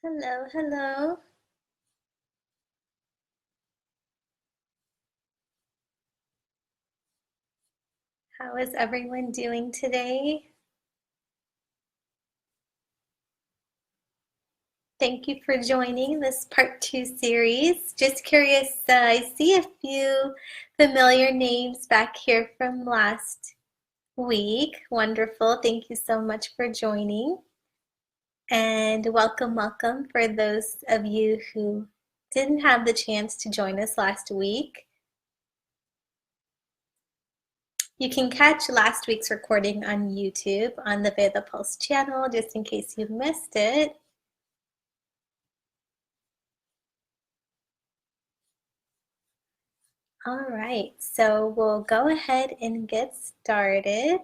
Hello, hello. How is everyone doing today? Thank you for joining this part 2 series. Just curious, I see a few familiar names back here from last week. Wonderful. Thank you so much for joining. And welcome, welcome for those of you who didn't have the chance to join us last week. You can catch last week's recording on YouTube on the Veda Pulse channel, just in case you missed it. All right, so we'll go ahead and get started.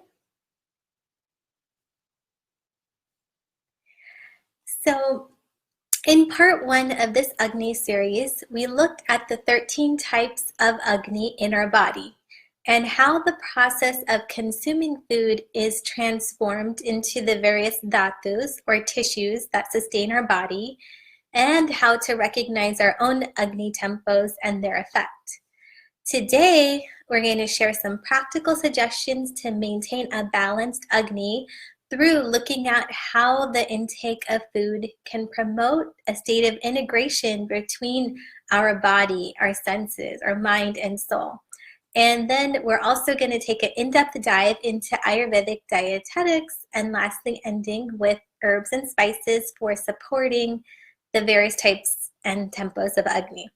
So in part 1 of this Agni series, we looked at the 13 types of Agni in our body and how the process of consuming food is transformed into the various dhatus or tissues that sustain our body, and how to recognize our own Agni tempos and their effect. Today, we're going to share some practical suggestions to maintain a balanced Agni through looking at how the intake of food can promote a state of integration between our body, our senses, our mind, and soul. And then we're also going to take an in-depth dive into Ayurvedic dietetics, and lastly ending with herbs and spices for supporting the various types and tempos of Agni.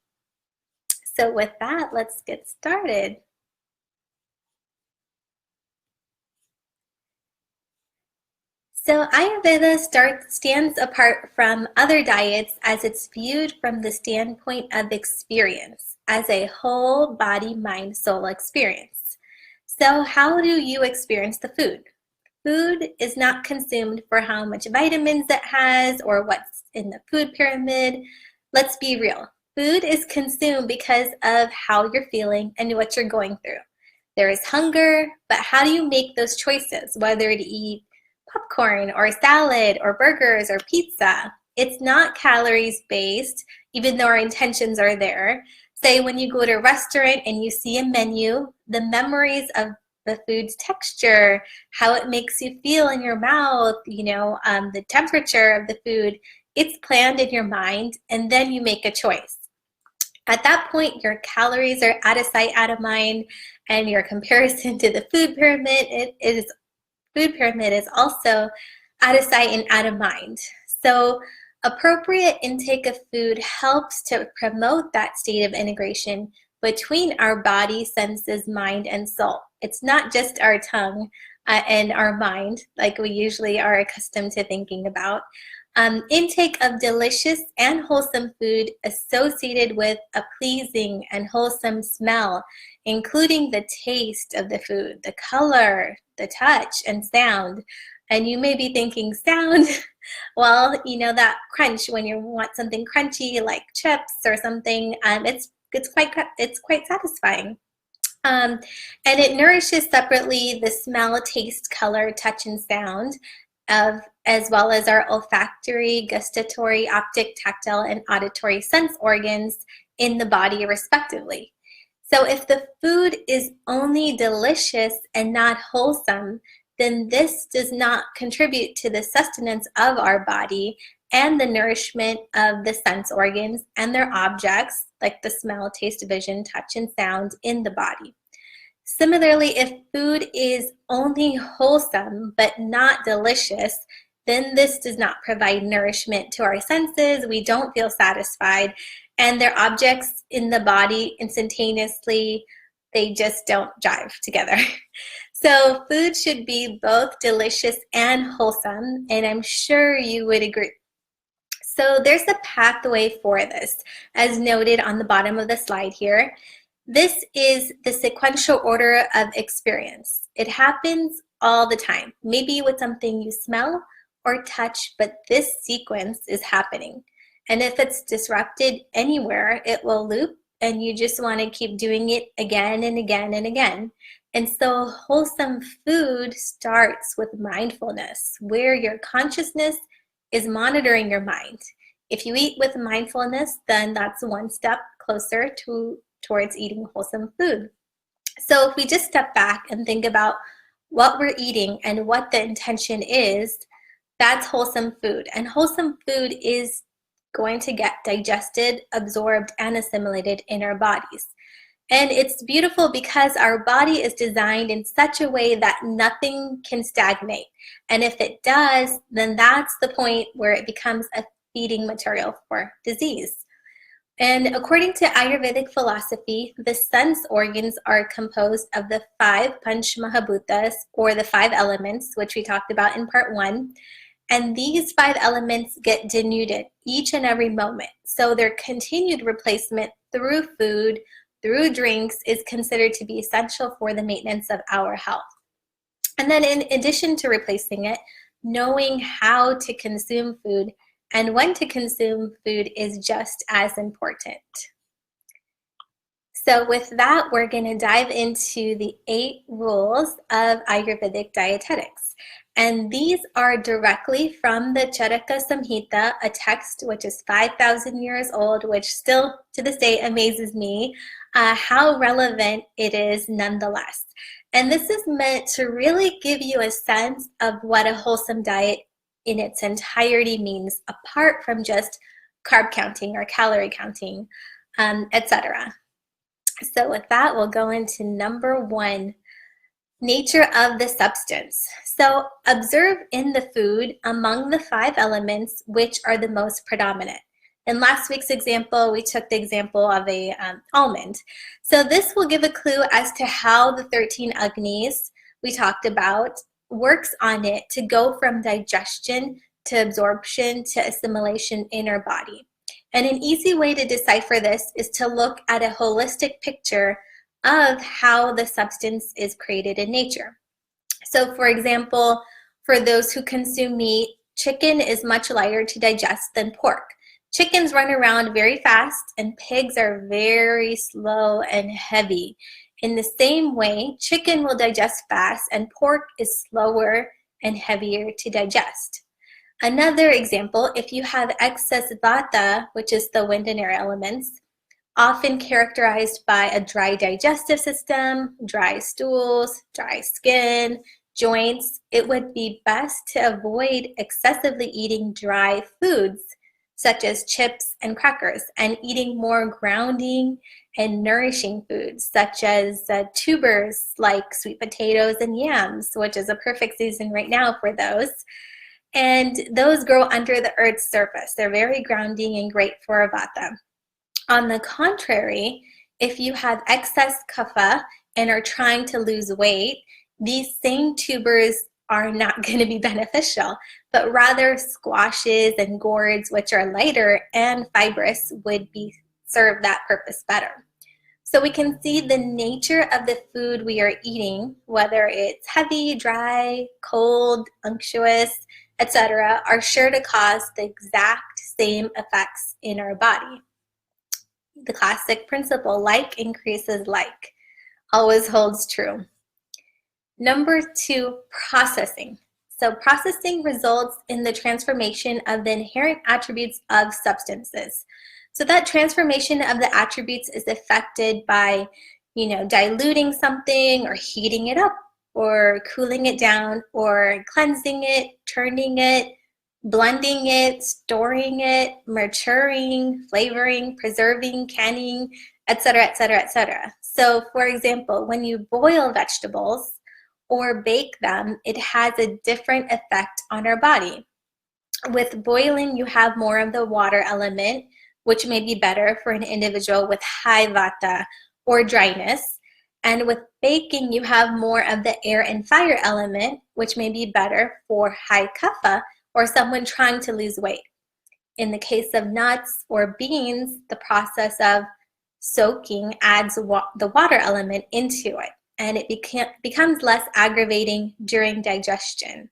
So with that, let's get started. So Ayurveda stands apart from other diets as it's viewed from the standpoint of experience, as a whole body, mind, soul experience. So how do you experience the food? Food is not consumed for how much vitamins it has or what's in the food pyramid. Let's be real. Food is consumed because of how you're feeling and what you're going through. There is hunger, but how do you make those choices, whether to eat popcorn or salad or burgers or pizza? It's not calories based, even though our intentions are there. Say when you go to a restaurant and you see a menu, the memories of the food's texture, how it makes you feel in your mouth, the temperature of the food, it's planned in your mind, and then you make a choice. At that point, your calories are out of sight, out of mind, and your comparison to the food pyramid is also out of sight and out of mind. So appropriate intake of food helps to promote that state of integration between our body, senses, mind, and soul. It's not just our tongue and our mind like we usually are accustomed to thinking about. Intake of delicious and wholesome food associated with a pleasing and wholesome smell, including the taste of the food, the color, the touch, and sound. And you may be thinking, sound? Well, that crunch when you want something crunchy like chips or something, it's quite satisfying. And it nourishes separately the smell, taste, color, touch, and sound as well as our olfactory, gustatory, optic, tactile, and auditory sense organs in the body respectively. So if the food is only delicious and not wholesome, then this does not contribute to the sustenance of our body and the nourishment of the sense organs and their objects like the smell, taste, vision, touch, and sound in the body. Similarly, if food is only wholesome but not delicious, then this does not provide nourishment to our senses. We don't feel satisfied, and their objects in the body instantaneously, they just don't jive together. So food should be both delicious and wholesome, and I'm sure you would agree. So there's a pathway for this, as noted on the bottom of the slide here. This is the sequential order of experience. It happens all the time, maybe with something you smell or touch, but this sequence is happening. And if it's disrupted anywhere, it will loop, and you just want to keep doing it again and again and again. And so wholesome food starts with mindfulness, where your consciousness is monitoring your mind. If you eat with mindfulness, then that's one step closer towards eating wholesome food. So if we just step back and think about what we're eating and what the intention is, that's wholesome food. And wholesome food is going to get digested, absorbed, and assimilated in our bodies. And it's beautiful because our body is designed in such a way that nothing can stagnate. And if it does, then that's the point where it becomes a feeding material for disease. And according to Ayurvedic philosophy, the sense organs are composed of the 5 Panch Mahabhutas, or the 5 elements, which we talked about in part 1. And these 5 elements get denuded each and every moment. So their continued replacement through food, through drinks, is considered to be essential for the maintenance of our health. And then in addition to replacing it, knowing how to consume food and when to consume food is just as important. So with that, we're going to dive into the 8 rules of Ayurvedic dietetics. And these are directly from the Charaka Samhita, a text which is 5,000 years old, which still to this day amazes me how relevant it is nonetheless. And this is meant to really give you a sense of what a wholesome diet in its entirety means, apart from just carb counting or calorie counting, etc. So with that, we'll go into number 1, nature of the substance. So observe in the food among the 5 elements which are the most predominant. In last week's example, we took the example of a almond. So this will give a clue as to how the 13 agnis we talked about works on it to go from digestion to absorption to assimilation in our body. And an easy way to decipher this is to look at a holistic picture of how the substance is created in nature. So for example, for those who consume meat, chicken is much lighter to digest than pork. Chickens run around very fast and pigs are very slow and heavy. In the same way, chicken will digest fast and pork is slower and heavier to digest. Another example, if you have excess vata, which is the wind and air elements, often characterized by a dry digestive system, dry stools, dry skin, joints, it would be best to avoid excessively eating dry foods such as chips and crackers, and eating more grounding and nourishing foods such as tubers like sweet potatoes and yams, which is a perfect season right now for those. And those grow under the earth's surface. They're very grounding and great for vata. On the contrary, if you have excess kapha and are trying to lose weight, these same tubers are not going to be beneficial, but rather squashes and gourds, which are lighter and fibrous, would serve that purpose better. So we can see the nature of the food we are eating, whether it's heavy, dry, cold, unctuous, etc., are sure to cause the exact same effects in our body. The classic principle, like increases like, always holds true. Number 2, processing. So processing results in the transformation of the inherent attributes of substances. So that transformation of the attributes is affected by, diluting something or heating it up or cooling it down or cleansing it, turning it, blending it, storing it, maturing, flavoring, preserving, canning, etc., etc., etc. So for example, when you boil vegetables or bake them, it has a different effect on our body. With boiling, you have more of the water element, which may be better for an individual with high vata or dryness. And with baking, you have more of the air and fire element, which may be better for high kapha or someone trying to lose weight. In the case of nuts or beans, the process of soaking adds the water element into it, and it becomes less aggravating during digestion.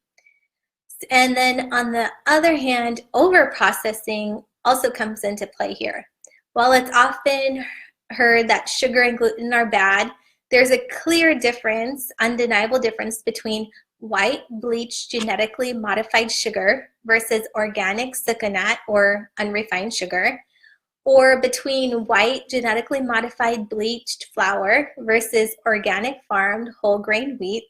And then on the other hand, over-processing also comes into play here. While it's often heard that sugar and gluten are bad, there's a clear difference, undeniable difference between white bleached genetically modified sugar versus organic coconut or unrefined sugar, or between white genetically modified bleached flour versus organic farmed whole grain wheat.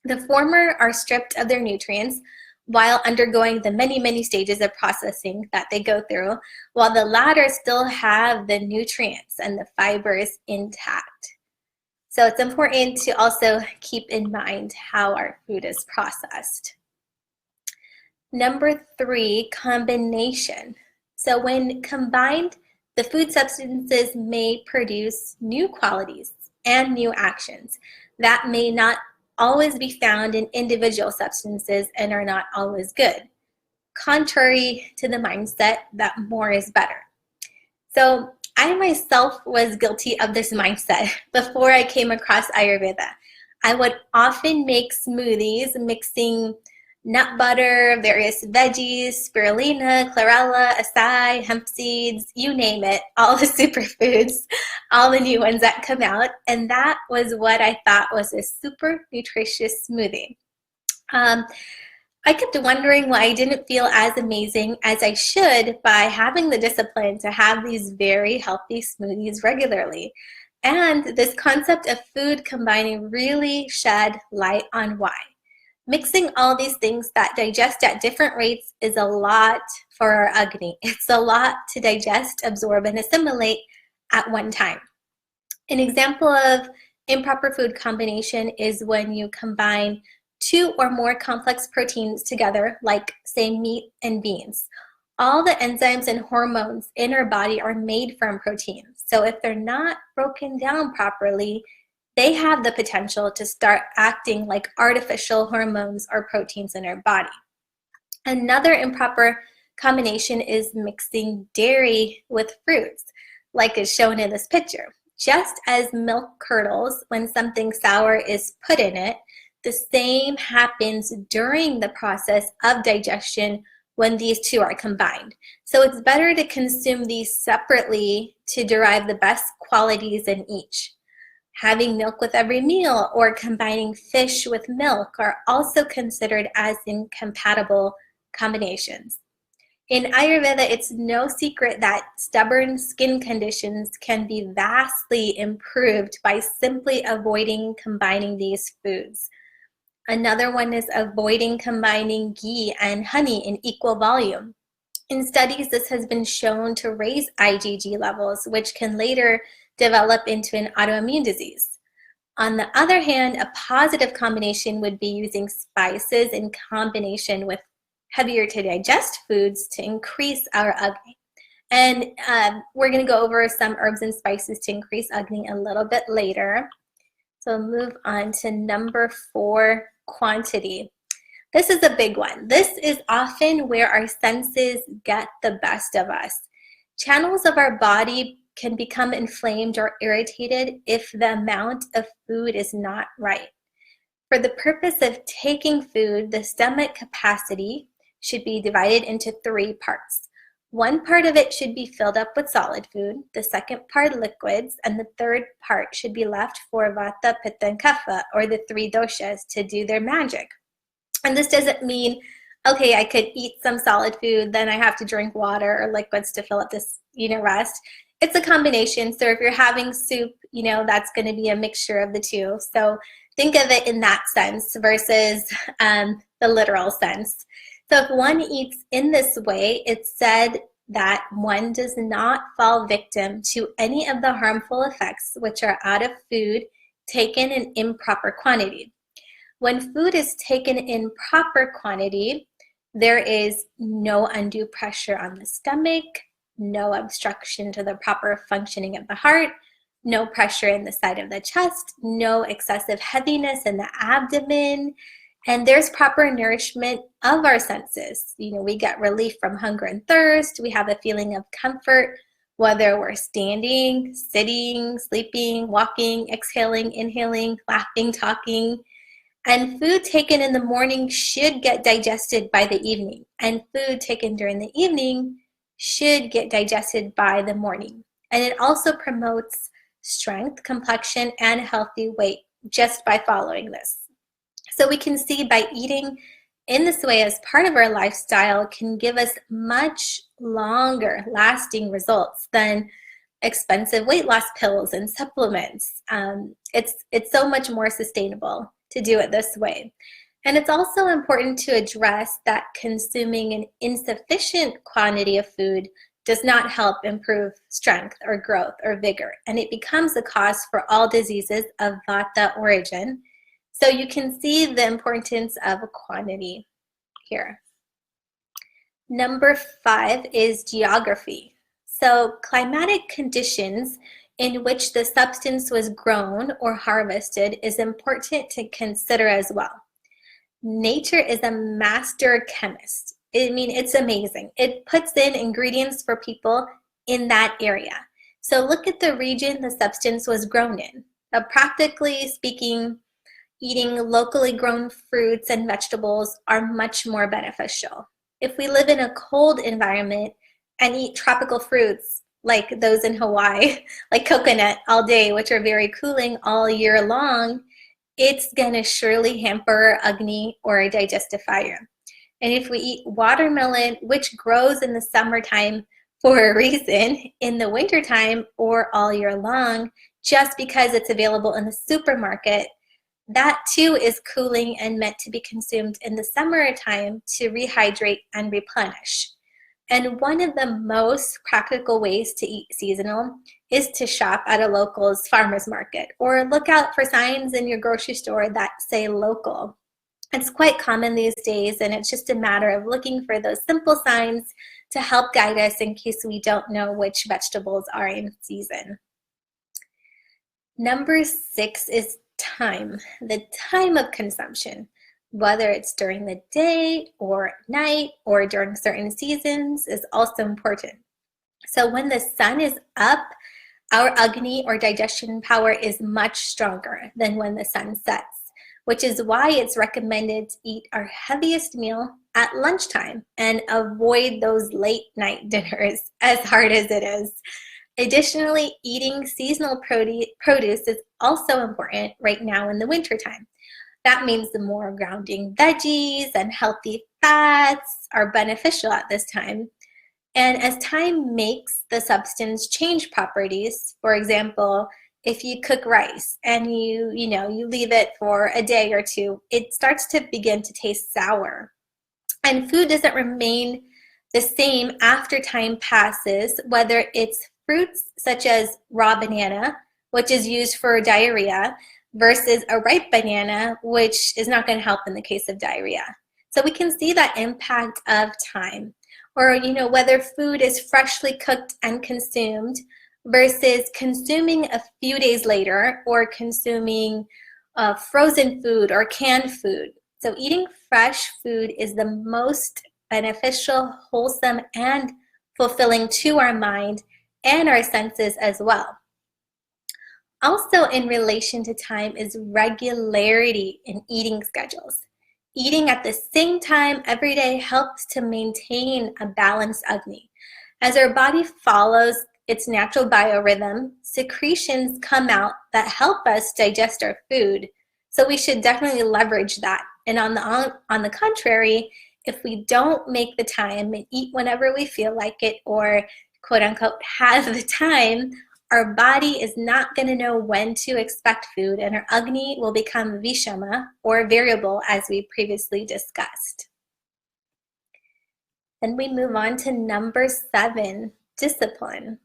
The former are stripped of their nutrients while undergoing the many, many stages of processing that they go through, while the latter still have the nutrients and the fibers intact. So it's important to also keep in mind how our food is processed. Number 3, combination. So when combined, the food substances may produce new qualities and new actions that may not always be found in individual substances and are not always good, contrary to the mindset that more is better. So I myself was guilty of this mindset before I came across Ayurveda. I would often make smoothies mixing nut butter, various veggies, spirulina, chlorella, acai, hemp seeds, you name it, all the superfoods, all the new ones that come out. And that was what I thought was a super nutritious smoothie. I kept wondering why I didn't feel as amazing as I should by having the discipline to have these very healthy smoothies regularly. And this concept of food combining really shed light on why. Mixing all these things that digest at different rates is a lot for our agni. It's a lot to digest, absorb, and assimilate at one time. An example of improper food combination is when you combine 2 or more complex proteins together, like say meat and beans. All the enzymes and hormones in our body are made from proteins. So if they're not broken down properly, they have the potential to start acting like artificial hormones or proteins in our body. Another improper combination is mixing dairy with fruits, like is shown in this picture. Just as milk curdles when something sour is put in it, the same happens during the process of digestion when these two are combined. So it's better to consume these separately to derive the best qualities in each. Having milk with every meal or combining fish with milk are also considered as incompatible combinations. In Ayurveda, it's no secret that stubborn skin conditions can be vastly improved by simply avoiding combining these foods. Another one is avoiding combining ghee and honey in equal volume. In studies, this has been shown to raise IgG levels, which can later develop into an autoimmune disease. On the other hand, a positive combination would be using spices in combination with heavier to digest foods to increase our agni. And we're going to go over some herbs and spices to increase agni a little bit later. So move on to number 4, quantity. This is a big one. This is often where our senses get the best of us. Channels of our body can become inflamed or irritated if the amount of food is not right. For the purpose of taking food, the stomach capacity should be divided into 3 parts. One part of it should be filled up with solid food, the second part liquids, and the third part should be left for Vata, Pitta, and Kapha, or the 3 doshas, to do their magic. And this doesn't mean, okay, I could eat some solid food, then I have to drink water or liquids to fill up this, rest. It's a combination. So if you're having soup, that's going to be a mixture of the two. So think of it in that sense versus the literal sense. So if one eats in this way, it's said that one does not fall victim to any of the harmful effects which are out of food taken in improper quantity. When food is taken in proper quantity, there is no undue pressure on the stomach, no obstruction to the proper functioning of the heart, no pressure in the side of the chest, no excessive heaviness in the abdomen, and there's proper nourishment of our senses. We get relief from hunger and thirst. We have a feeling of comfort, whether we're standing, sitting, sleeping, walking, exhaling, inhaling, laughing, talking. And food taken in the morning should get digested by the evening. And food taken during the evening should get digested by the morning. And it also promotes strength, complexion, and healthy weight just by following this. So we can see by eating in this way as part of our lifestyle can give us much longer lasting results than expensive weight loss pills and supplements. It's so much more sustainable to do it this way. And it's also important to address that consuming an insufficient quantity of food does not help improve strength or growth or vigor, and it becomes a cause for all diseases of vata origin. So you can see the importance of quantity here. Number 5 is geography. So climatic conditions in which the substance was grown or harvested is important to consider as well. Nature is a master chemist. It's amazing. It puts in ingredients for people in that area. So look at the region the substance was grown in. Practically speaking, eating locally grown fruits and vegetables are much more beneficial. If we live in a cold environment and eat tropical fruits like those in Hawaii, like coconut all day, which are very cooling all year long, it's going to surely hamper agni or digestive fire. And if we eat watermelon, which grows in the summertime for a reason, in the wintertime or all year long, just because it's available in the supermarket, that too is cooling and meant to be consumed in the summertime to rehydrate and replenish. And one of the most practical ways to eat seasonal is to shop at a local's farmer's market or look out for signs in your grocery store that say local. It's quite common these days, and it's just a matter of looking for those simple signs to help guide us in case we don't know which vegetables are in season. Number 6 is time, the time of consumption. Whether it's during the day or night or during certain seasons is also important. So when the sun is up, our agni or digestion power is much stronger than when the sun sets, which is why it's recommended to eat our heaviest meal at lunchtime and avoid those late night dinners, as hard as it is. Additionally, eating seasonal produce is also important right now in the wintertime. That means the more grounding veggies and healthy fats are beneficial at this time. And as time makes the substance change properties, for example, if you cook rice and you leave it for a day or two, it starts to begin to taste sour. And food doesn't remain the same after time passes, whether it's fruits such as raw banana, which is used for diarrhea, versus a ripe banana, which is not going to help in the case of diarrhea. So we can see that impact of time. Or, whether food is freshly cooked and consumed versus consuming a few days later or consuming frozen food or canned food. So eating fresh food is the most beneficial, wholesome, and fulfilling to our mind and our senses as well. Also in relation to time is regularity in eating schedules. Eating at the same time every day helps to maintain a balanced agni. As our body follows its natural biorhythm, secretions come out that help us digest our food. So we should definitely leverage that. And on the contrary, if we don't make the time and eat whenever we feel like it or quote unquote have the time, our body is not going to know when to expect food, and our agni will become vishama, or variable, as we previously discussed. Then we move on to number 7, discipline.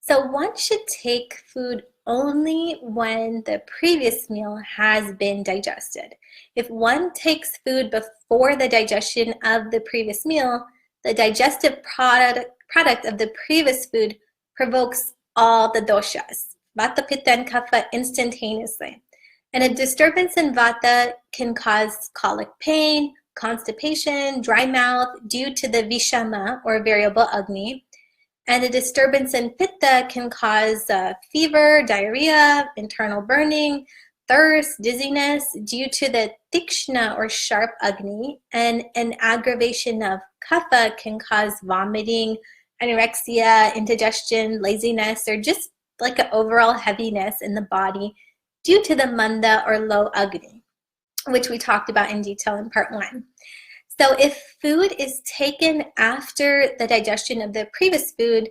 So one should take food only when the previous meal has been digested. If one takes food before the digestion of the previous meal, the digestive product of the previous food provokes all the doshas, vata, pitta, and kapha instantaneously. And a disturbance in vata can cause colic pain, constipation, dry mouth due to the vishama or variable agni. And a disturbance in pitta can cause fever, diarrhea, internal burning, thirst, dizziness due to the tikshna or sharp agni. And an aggravation of kapha can cause vomiting, anorexia, indigestion, laziness, or just like an overall heaviness in the body due to the manda or low agni. which we talked about in detail in part 1. So if food is taken after the digestion of the previous food,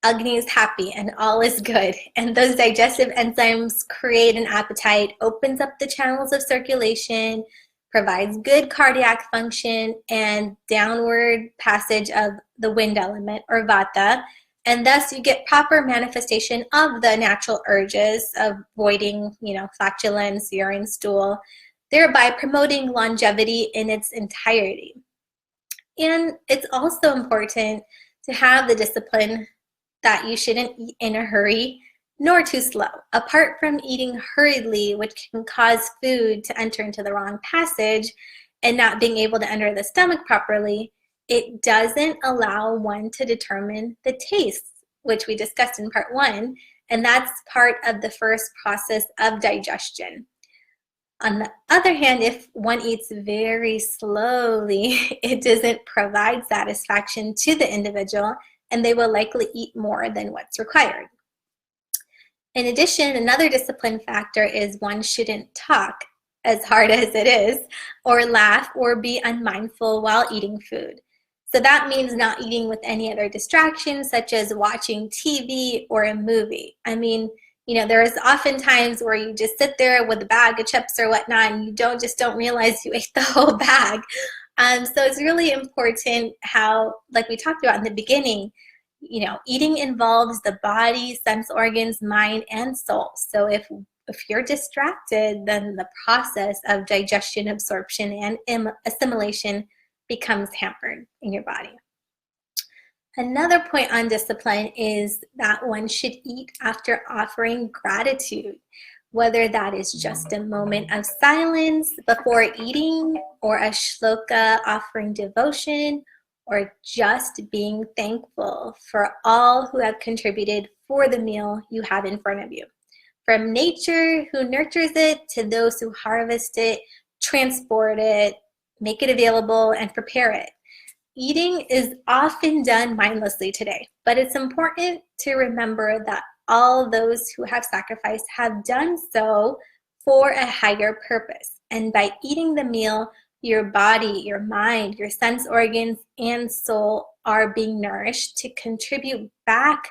agni is happy and all is good. And those digestive enzymes create an appetite, opens up the channels of circulation, provides good cardiac function and downward passage of the wind element or vata. And thus you get proper manifestation of the natural urges of voiding, flatulence, urine, stool, thereby promoting longevity in its entirety. And it's also important to have the discipline that you shouldn't eat in a hurry nor too slow. Apart from eating hurriedly, which can cause food to enter into the wrong passage and not being able to enter the stomach properly, it doesn't allow one to determine the taste, which we discussed in part 1, and that's part of the first process of digestion. On the other hand, if one eats very slowly, it doesn't provide satisfaction to the individual, and they will likely eat more than what's required. In addition, another discipline factor is one shouldn't talk, as hard as it is, or laugh or be unmindful while eating food. So that means not eating with any other distractions, such as watching TV or a movie. I mean, there's often times where you just sit there with a bag of chips or whatnot, and you don't realize you ate the whole bag. So it's really important how, like we talked about in the beginning, eating involves the body, sense organs, mind, and soul. So if you're distracted, then the process of digestion, absorption, and assimilation becomes hampered in your body. Another point on discipline is that one should eat after offering gratitude, whether that is just a moment of silence before eating, or a shloka offering devotion, or just being thankful for all who have contributed for the meal you have in front of you. From nature, who nurtures it, to those who harvest it, transport it, make it available, and prepare it. Eating is often done mindlessly today, but it's important to remember that all those who have sacrificed have done so for a higher purpose. And by eating the meal, your body, your mind, your sense organs, and soul are being nourished to contribute back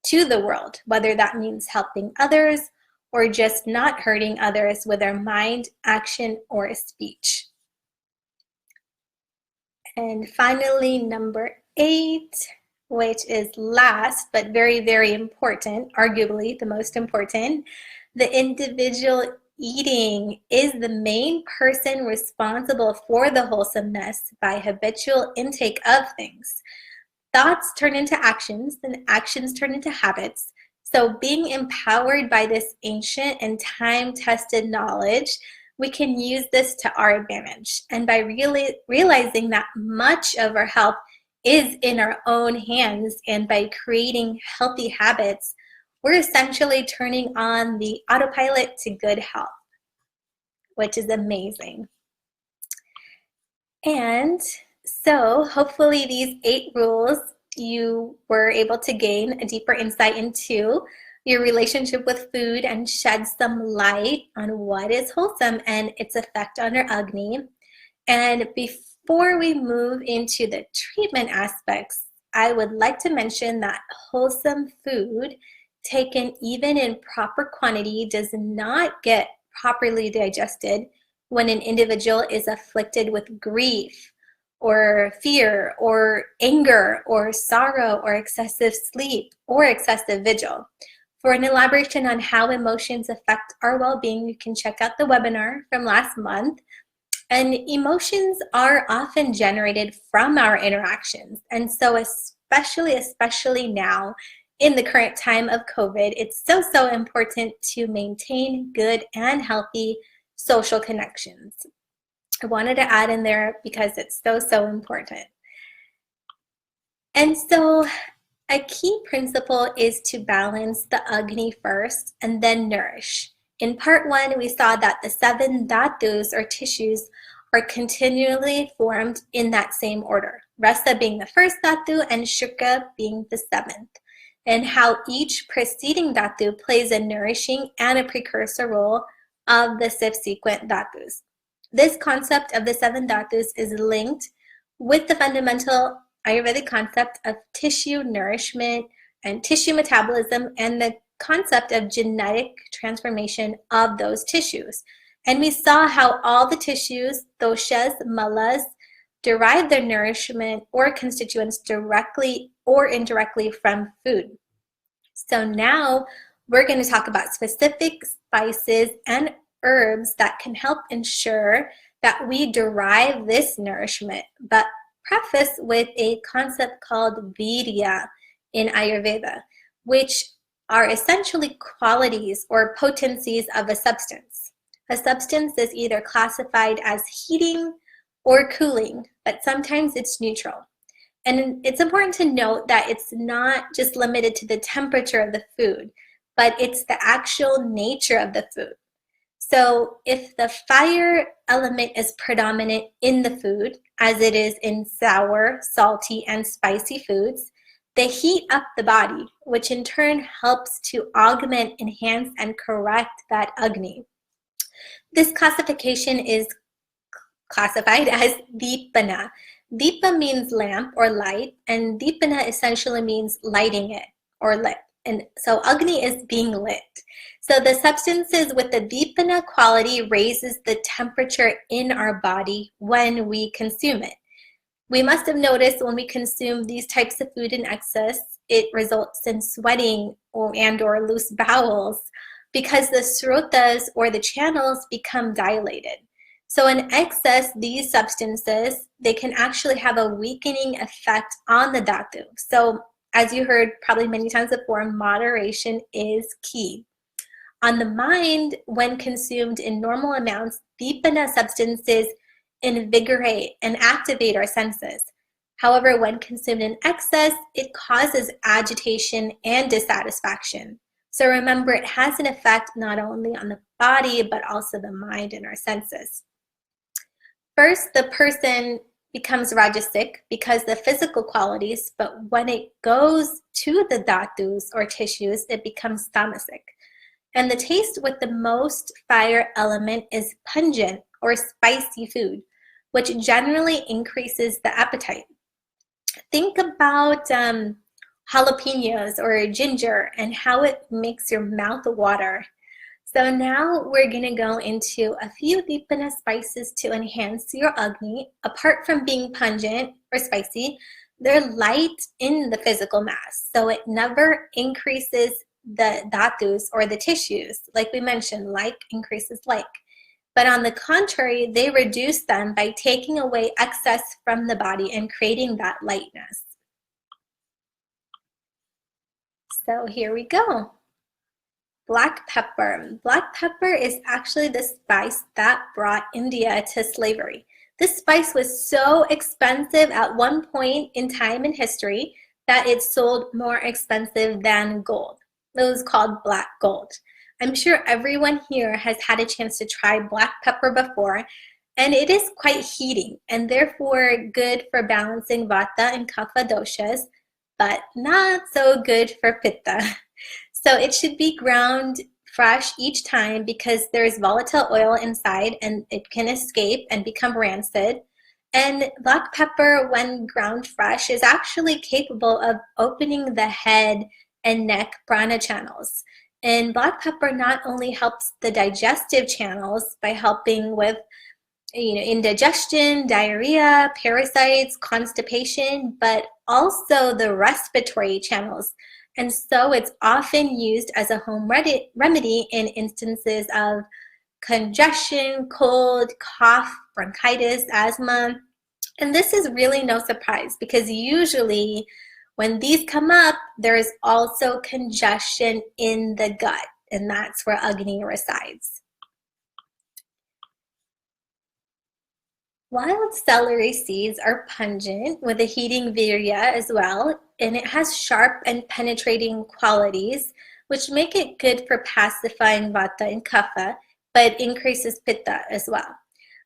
to the world, whether that means helping others or just not hurting others with our mind, action, or speech. And finally, number 8, which is last but very, very important, arguably the most important, the individual eating is the main person responsible for the wholesomeness by habitual intake of things. Thoughts turn into actions, and actions turn into habits. So being empowered by this ancient and time-tested knowledge, we can use this to our advantage. And by really realizing that much of our health is in our own hands, and by creating healthy habits, we're essentially turning on the autopilot to good health, which is amazing. And so hopefully these 8 rules you were able to gain a deeper insight into your relationship with food and shed some light on what is wholesome and its effect on our agni. And before we move into the treatment aspects, I would like to mention that wholesome food taken even in proper quantity does not get properly digested when an individual is afflicted with grief or fear or anger or sorrow or excessive sleep or excessive vigil. For an elaboration on how emotions affect our well-being, you can check out the webinar from last month. And emotions are often generated from our interactions. And so especially now in the current time of COVID, it's so important to maintain good and healthy social connections. I wanted to add in there because it's so important. And so a key principle is to balance the agni first and then nourish. In part 1, we saw that the 7 dhatus or tissues are continually formed in that same order. Rasa being the first dhatu and shuka being the 7th. And how each preceding dhatu plays a nourishing and a precursor role of the subsequent dhatus. This concept of the seven dhatus is linked with the fundamental Ayurvedic concept of tissue nourishment and tissue metabolism and the concept of genetic transformation of those tissues. And we saw how all the tissues, doshas, malas, derive their nourishment or constituents directly or indirectly from food. So now we're going to talk about specific spices and herbs that can help ensure that we derive this nourishment, but preface with a concept called virya in Ayurveda, which are essentially qualities or potencies of a substance. A substance is either classified as heating or cooling, but sometimes it's neutral. And it's important to note that it's not just limited to the temperature of the food, but it's the actual nature of the food. So if the fire element is predominant in the food, as it is in sour, salty, and spicy foods, they heat up the body, which in turn helps to augment, enhance, and correct that agni. This classification is classified as deepana. Deepa means lamp or light, and deepana essentially means lighting it or lit. And so agni is being lit. So the substances with the deepana quality raises the temperature in our body when we consume it. We must have noticed when we consume these types of food in excess, it results in sweating and/or loose bowels because the srotas or the channels become dilated. So in excess, these substances, they can actually have a weakening effect on the dhatu. So as you heard probably many times before, moderation is key. On the mind, when consumed in normal amounts, deepana substances invigorate and activate our senses. However, when consumed in excess, it causes agitation and dissatisfaction. So remember, it has an effect not only on the body, but also the mind and our senses. First, the person becomes rajasic because the physical qualities, but when it goes to the dhatus or tissues, it becomes tamasic. And the taste with the most fire element is pungent or spicy food, which generally increases the appetite. Think about jalapenos or ginger and how it makes your mouth water. So now we're going to go into a few deepana spices to enhance your agni. Apart from being pungent or spicy, they're light in the physical mass. So it never increases the dhatus or the tissues. Like we mentioned, like increases like. But on the contrary, they reduce them by taking away excess from the body and creating that lightness. So here we go. Black pepper. Black pepper is actually the spice that brought India to slavery. This spice was so expensive at one point in time in history that it sold more expensive than gold. It was called black gold. I'm sure everyone here has had a chance to try black pepper before, and it is quite heating and therefore good for balancing vata and kapha doshas, but not so good for pitta. So it should be ground fresh each time because there's volatile oil inside and it can escape and become rancid. And black pepper, when ground fresh, is actually capable of opening the head and neck prana channels. And black pepper not only helps the digestive channels by helping with indigestion, diarrhea, parasites, constipation, but also the respiratory channels. And so it's often used as a home remedy in instances of congestion, cold, cough, bronchitis, asthma. And this is really no surprise because usually when these come up, there is also congestion in the gut, and that's where agni resides. Wild celery seeds are pungent with a heating virya as well, and it has sharp and penetrating qualities, which make it good for pacifying vata and kapha, but increases pitta as well.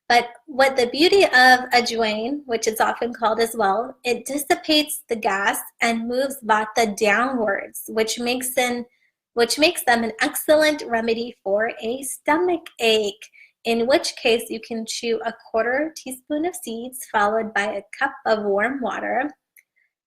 But what the beauty of ajwain, which it's often called as well, it dissipates the gas and moves vata downwards, which makes them an excellent remedy for a stomach ache. in which case you can chew a quarter teaspoon of seeds followed by a cup of warm water.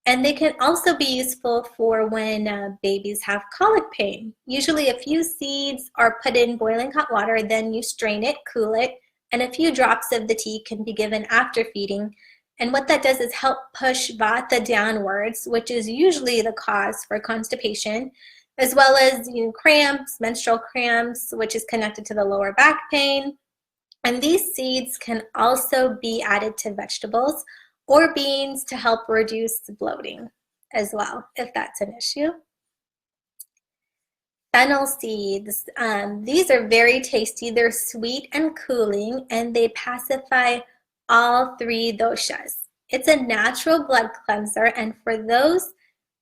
And they can also be useful for when babies have colic pain. Usually a few seeds are put in boiling hot water, then you strain it, cool it, and a few drops of the tea can be given after feeding. And what that does is help push vata downwards, which is usually the cause for constipation, as well as cramps, menstrual cramps, which is connected to the lower back pain. And these seeds can also be added to vegetables or beans to help reduce bloating as well, if that's an issue. Fennel seeds, these are very tasty. They're sweet and cooling, and they pacify all three doshas. It's a natural blood cleanser, and for those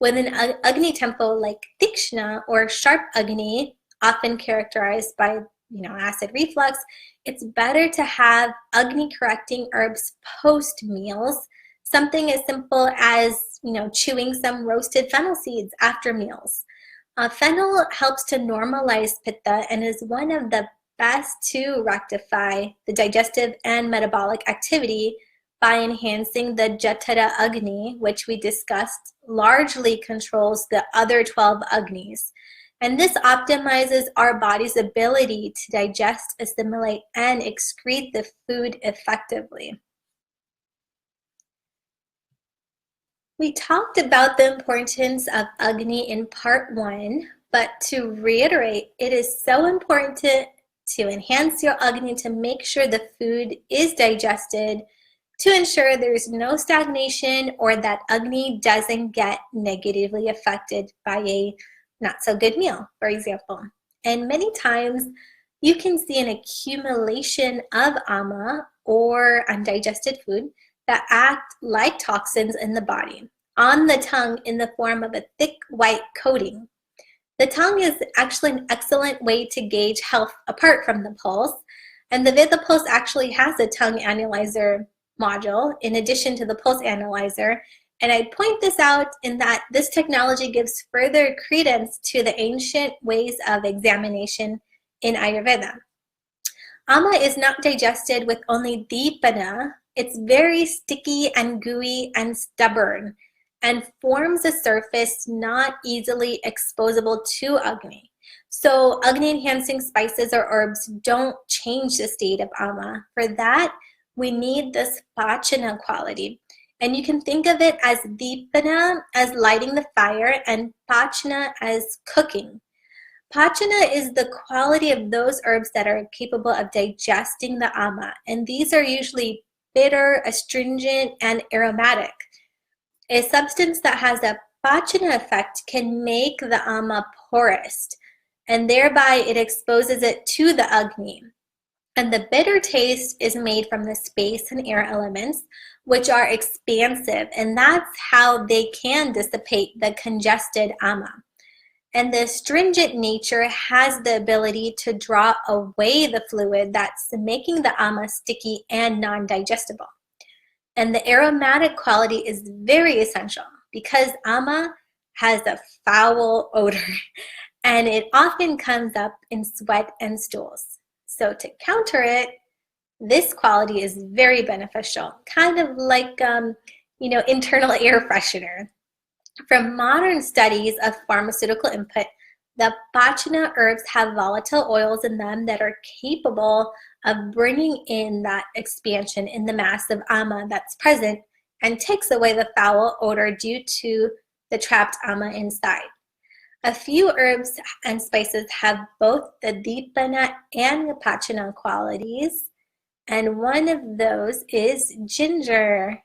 with an agni tempo like tikshna or sharp agni, often characterized by acid reflux, it's better to have agni correcting herbs post meals. Something as simple as chewing some roasted fennel seeds after meals. Fennel helps to normalize pitta and is one of the best to rectify the digestive and metabolic activity by enhancing the Jatara Agni, which we discussed largely controls the other 12 Agnis. And this optimizes our body's ability to digest, assimilate, and excrete the food effectively. We talked about the importance of Agni in part 1, but to reiterate, it is so important to enhance your Agni to make sure the food is digested, to ensure there's no stagnation or that Agni doesn't get negatively affected by a not so good meal, for example. And many times you can see an accumulation of ama or undigested food that act like toxins in the body, on the tongue in the form of a thick white coating. The tongue is actually an excellent way to gauge health apart from the pulse, and the Veda Pulse actually has a tongue analyzer module in addition to the pulse analyzer, and I point this out in that this technology gives further credence to the ancient ways of examination in Ayurveda. Ama is not digested with only dipana. It's very sticky and gooey and stubborn and forms a surface not easily exposable to Agni. So Agni-enhancing spices or herbs don't change the state of Ama. For that, we need this pachana quality. And you can think of it as dipana as lighting the fire and pachana as cooking. Pachana is the quality of those herbs that are capable of digesting the ama, and these are usually bitter, astringent, and aromatic. A substance that has a pachana effect can make the ama porous, and thereby it exposes it to the agni. And the bitter taste is made from the space and air elements, which are expansive, and that's how they can dissipate the congested ama. And the astringent nature has the ability to draw away the fluid that's making the ama sticky and non-digestible. And the aromatic quality is very essential because ama has a foul odor and it often comes up in sweat and stools. So to counter it, this quality is very beneficial, kind of like internal air freshener. From modern studies of pharmaceutical input, the pachana herbs have volatile oils in them that are capable of bringing in that expansion in the mass of ama that's present and takes away the foul odor due to the trapped ama inside. A few herbs and spices have both the dipana and the pachana qualities, and one of those is ginger.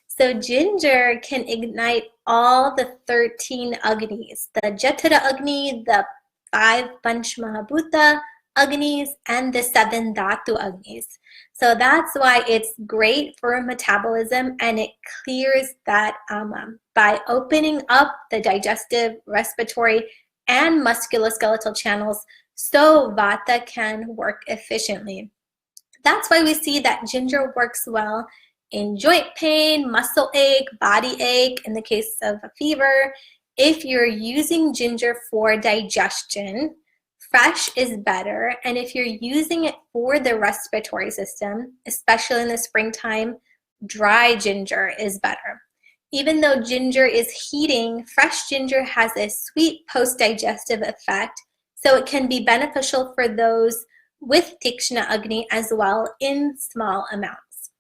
So ginger can ignite all the 13 agnis, the Jatara Agni, the 5 Panchmahabhuta Agnis, and the 7 Dhatu Agnis. So that's why it's great for metabolism and it clears that ama by opening up the digestive, respiratory, and musculoskeletal channels so vata can work efficiently. That's why we see that ginger works well in joint pain, muscle ache, body ache, in the case of a fever. If you're using ginger for digestion, fresh is better, and if you're using it for the respiratory system, especially in the springtime, dry ginger is better. Even though ginger is heating, fresh ginger has a sweet post-digestive effect, so it can be beneficial for those with Tikshna Agni as well in small amounts.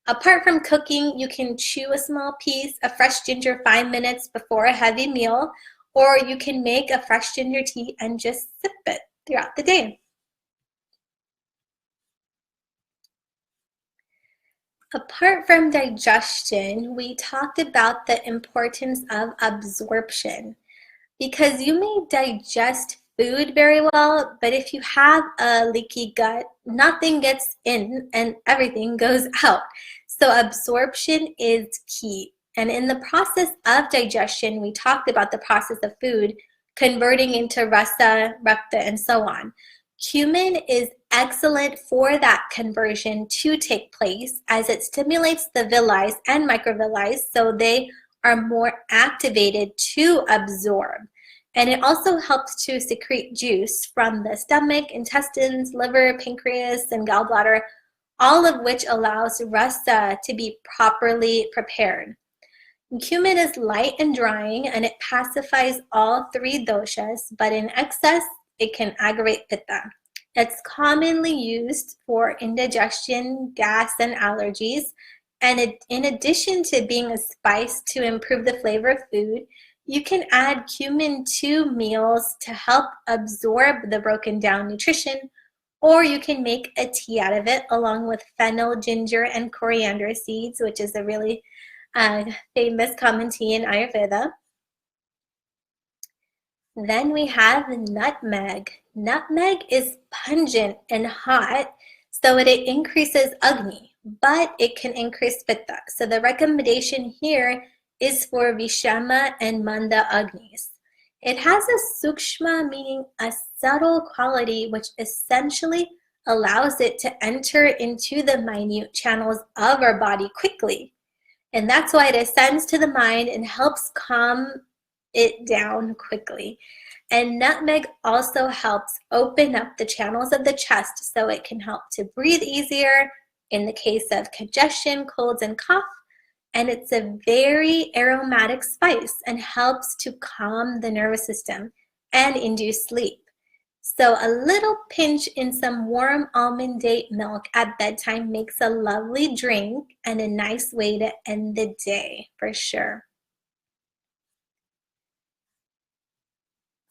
Apart from cooking, you can chew a small piece of fresh ginger 5 minutes before a heavy meal, or you can make a fresh ginger tea and just sip it throughout the day. Apart from digestion, we talked about the importance of absorption, because you may digest food very well, but if you have a leaky gut, nothing gets in and everything goes out. So absorption is key. And in the process of digestion, we talked about the process of food converting into rasa, rakta, and so on. Cumin is excellent for that conversion to take place, as it stimulates the villi and microvilli, so they are more activated to absorb. And it also helps to secrete juice from the stomach, intestines, liver, pancreas, and gallbladder, all of which allows rasa to be properly prepared. Cumin is light and drying, and it pacifies all 3 doshas, but in excess, it can aggravate pitta. It's commonly used for indigestion, gas, and allergies. And in addition to being a spice to improve the flavor of food, you can add cumin to meals to help absorb the broken down nutrition, or you can make a tea out of it along with fennel, ginger, and coriander seeds, which is a really famous common tea in Ayurveda. Then we have nutmeg. Nutmeg is pungent and hot, so it increases agni, but it can increase pitta. So the recommendation here is for vishama and manda agnis. It has a sukshma, meaning a subtle quality, which essentially allows it to enter into the minute channels of our body quickly. And that's why it ascends to the mind and helps calm it down quickly. And nutmeg also helps open up the channels of the chest, so it can help to breathe easier in the case of congestion, colds, and cough. And it's a very aromatic spice and helps to calm the nervous system and induce sleep. So a little pinch in some warm almond date milk at bedtime makes a lovely drink and a nice way to end the day for sure.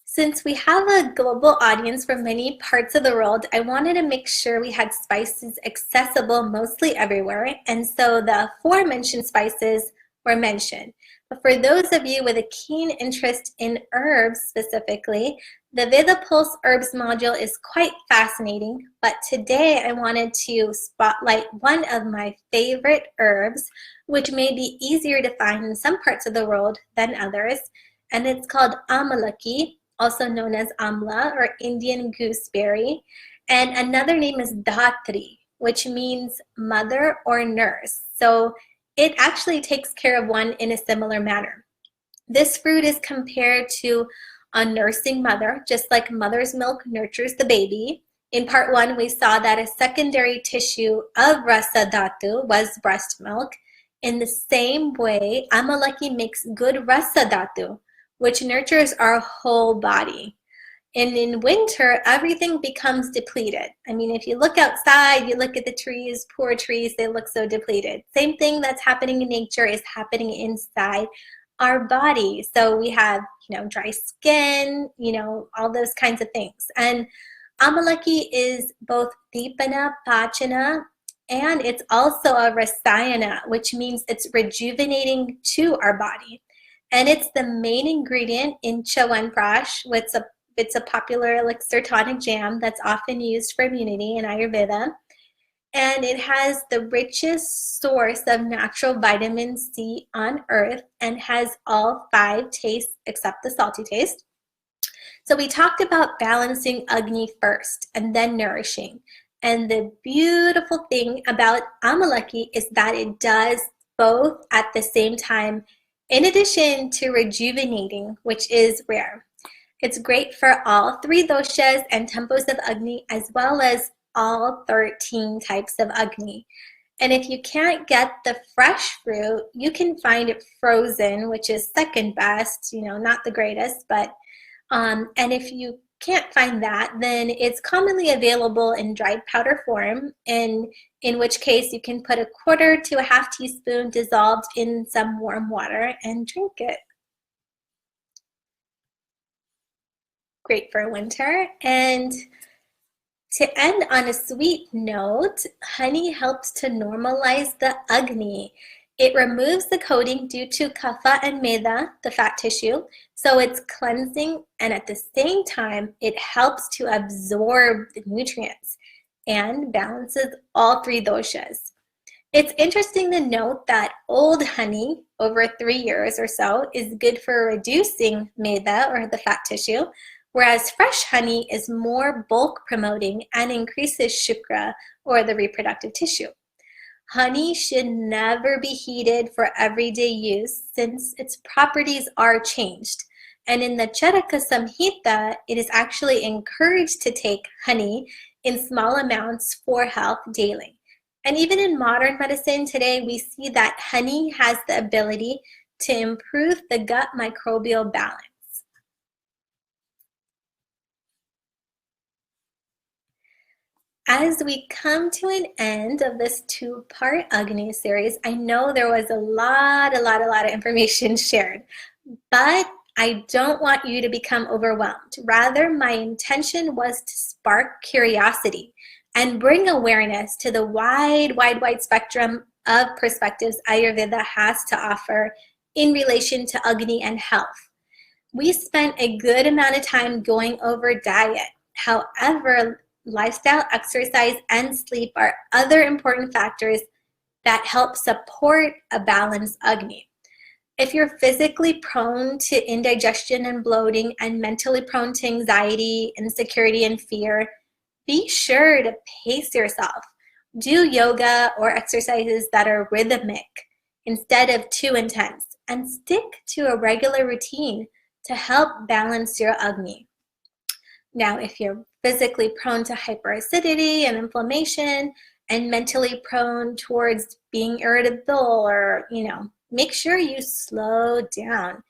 Since we have a global audience from many parts of the world, I wanted to make sure we had spices accessible mostly everywhere, and so the aforementioned spices were mentioned. But for those of you with a keen interest in herbs specifically, the Veda Pulse Herbs module is quite fascinating, but today I wanted to spotlight one of my favorite herbs, which may be easier to find in some parts of the world than others, and it's called amalaki, also known as amla or Indian gooseberry, and another name is dhatri, which means mother or nurse. So it actually takes care of one in a similar manner. This fruit is compared to a nursing mother, just like mother's milk nurtures the baby. In part 1, we saw that a secondary tissue of rasa dhatu was breast milk. In the same way, amalaki makes good rasa dhatu, which nurtures our whole body. And in winter, everything becomes depleted. I mean, if you look outside, you look at the trees, poor trees, they look so depleted. Same thing that's happening in nature is happening inside our body. So we have, dry skin, all those kinds of things. And amalaki is both dipana, pachana, and it's also a rasayana, which means it's rejuvenating to our body. And it's the main ingredient in Chyawanprash, which it's a popular elixir tonic jam that's often used for immunity in Ayurveda. And it has the richest source of natural vitamin C on earth and has all 5 tastes except the salty taste. So we talked about balancing agni first and then nourishing. And the beautiful thing about amalaki is that it does both at the same time, in addition to rejuvenating, which is rare. It's great for all 3 doshas and tempos of Agni, as well as all 13 types of Agni. And if you can't get the fresh fruit, you can find it frozen, which is second best, not the greatest, but, and if you can't find that, then it's commonly available in dried powder form, in which case you can put 1/4 to 1/2 teaspoon dissolved in some warm water and drink it. Great for winter. And to end on a sweet note, honey helps to normalize the agni. It removes the coating due to kapha and meda, the fat tissue, so it's cleansing, and at the same time, it helps to absorb the nutrients and balances all 3 doshas. It's interesting to note that old honey, over 3 years or so, is good for reducing meda, or the fat tissue, whereas fresh honey is more bulk promoting and increases shukra, or the reproductive tissue. Honey should never be heated for everyday use since its properties are changed. And in the Charaka Samhita, it is actually encouraged to take honey in small amounts for health daily. And even in modern medicine today, we see that honey has the ability to improve the gut microbial balance. As we come to an end of this 2-part Agni series, I know there was a lot of information shared, but I don't want you to become overwhelmed. Rather, my intention was to spark curiosity and bring awareness to the wide spectrum of perspectives Ayurveda has to offer in relation to Agni and health. We spent a good amount of time going over diet. However, lifestyle, exercise, and sleep are other important factors that help support a balanced Agni. If you're physically prone to indigestion and bloating and mentally prone to anxiety, insecurity, and fear, be sure to pace yourself. Do yoga or exercises that are rhythmic instead of too intense, and stick to a regular routine to help balance your Agni. Now, if you're physically prone to hyperacidity and inflammation and mentally prone towards being irritable, or, make sure you slow down.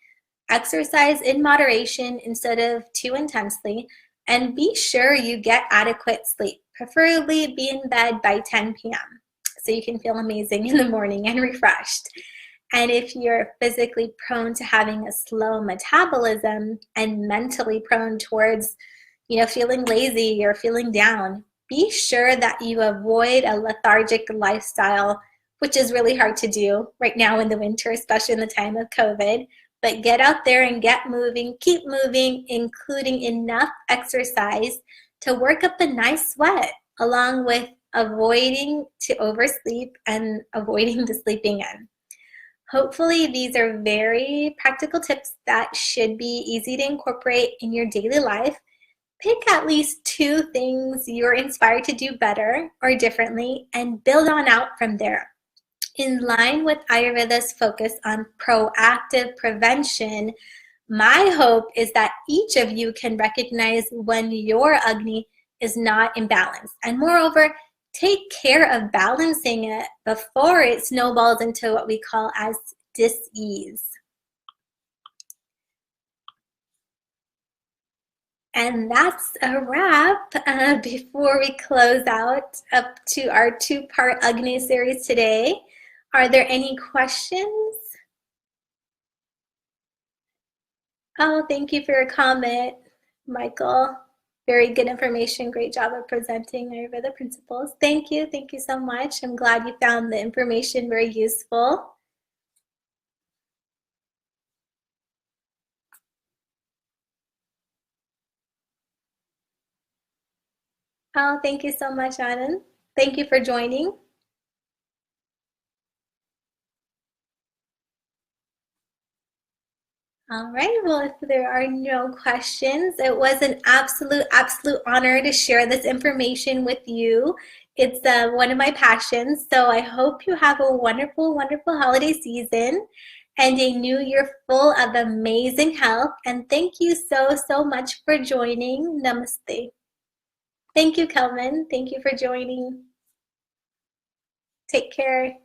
Exercise in moderation instead of too intensely, and be sure you get adequate sleep. Preferably be in bed by 10 p.m. so you can feel amazing in the morning and refreshed. And if you're physically prone to having a slow metabolism and mentally prone towards feeling lazy or feeling down, be sure that you avoid a lethargic lifestyle, which is really hard to do right now in the winter, especially in the time of COVID. But get out there and get moving, keep moving, including enough exercise to work up a nice sweat, along with avoiding to oversleep and avoiding the sleeping in. Hopefully, these are very practical tips that should be easy to incorporate in your daily life. Pick at least 2 things you're inspired to do better or differently, and build on out from there. In line with Ayurveda's focus on proactive prevention, my hope is that each of you can recognize when your Agni is not in balance, and moreover, take care of balancing it before it snowballs into what we call as dis-ease. And that's a wrap. Before we close out up to our 2-part Agni series today, are there any questions? Oh, thank you for your comment, Michael. Very good information. Great job of presenting Ayurveda principles. Thank you so much. I'm glad you found the information very useful. Oh, thank you so much, Anand. Thank you for joining. All right, well, if there are no questions, it was an absolute honor to share this information with you. It's one of my passions, so I hope you have a wonderful holiday season. and a new year full of amazing health. And thank you so, so much for joining. Namaste. Thank you, Kelvin. Thank you for joining. Take care.